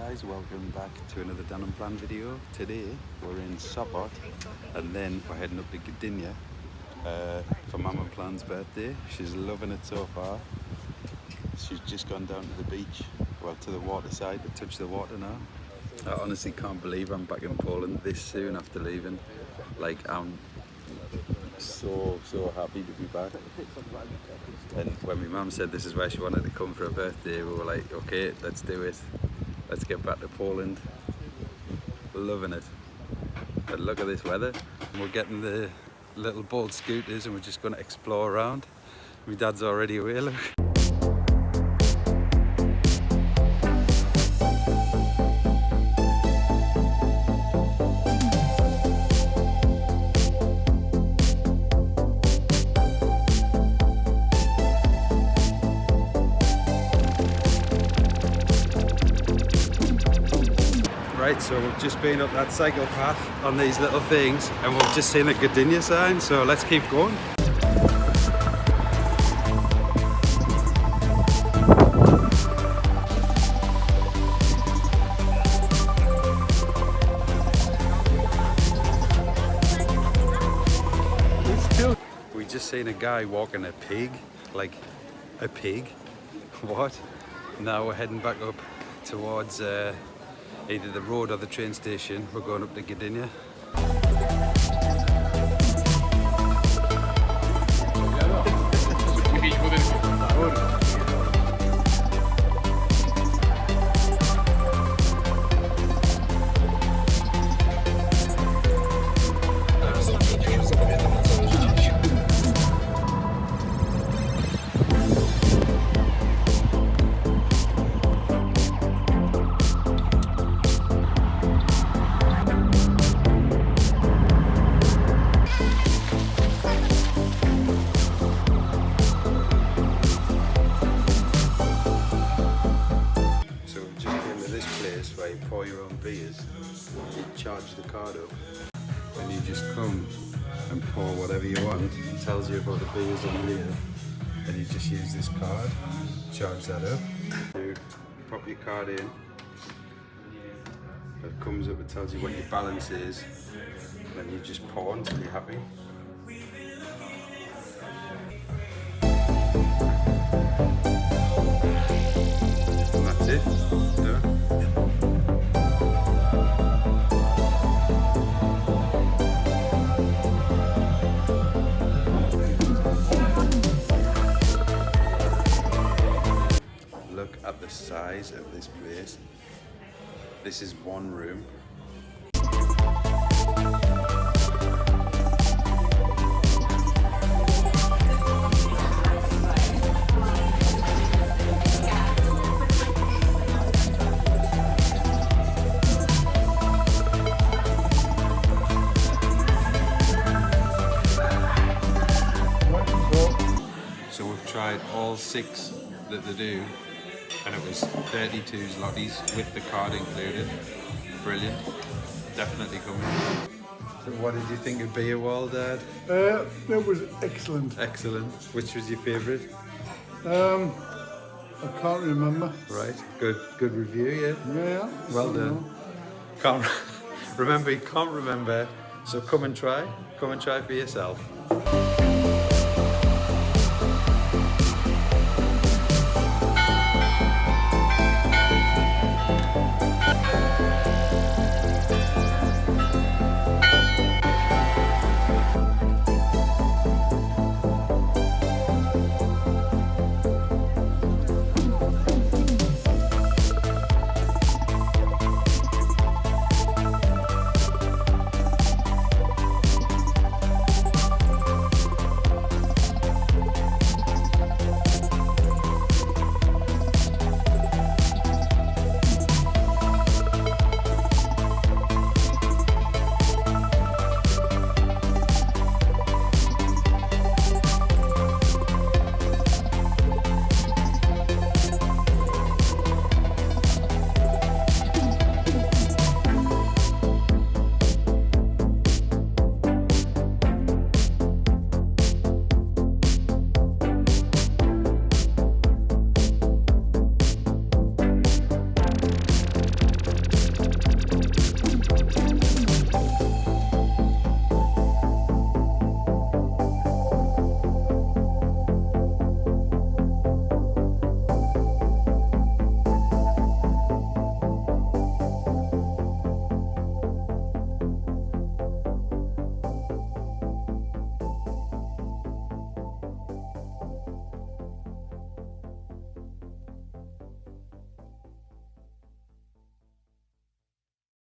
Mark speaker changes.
Speaker 1: guys, welcome back to another Unplanned video. Today we're in Sopot and then we're heading up to Gdynia for Mum and Plan's birthday. She's loving it so far. She's just gone down to the beach, well, to the water side to touch the water now. I honestly can't believe I'm back in Poland this soon after leaving. Like, I'm so happy to be back. And when my mum said this is where she wanted to come for her birthday, we were like, okay, let's do it. Let's get back to Poland. Loving it. But look at this weather. And we're getting the little boat scooters and we're just going to explore around. My dad's already away, look. Right, so we've just been up that cycle path on these little things and we've just seen a Gdynia sign, so let's keep going. We just seen a guy walking a pig, like a pig. What? Now we're heading back up towards either the road or the train station. We're going up to Gdynia. Where you pour your own beers, you charge the card up and you just come and pour whatever you want. It tells you about the beers on there and you just use this card, charge that up. You pop your card in, it comes up, it tells you what your balance is, then you just pour until you're happy. And that's it, done. Look at the size of this place. This is one room. So we've tried all 6 that they do, and it was 32 zlotys with the card included. Brilliant. Definitely coming. So what did you think of beer wall, Dad?
Speaker 2: That was excellent.
Speaker 1: Excellent. Which was your favourite?
Speaker 2: I can't remember.
Speaker 1: Right. Good review, yeah?
Speaker 2: Yeah.
Speaker 1: Well done. Can't remember, you can't remember. So come and try. Come and try for yourself.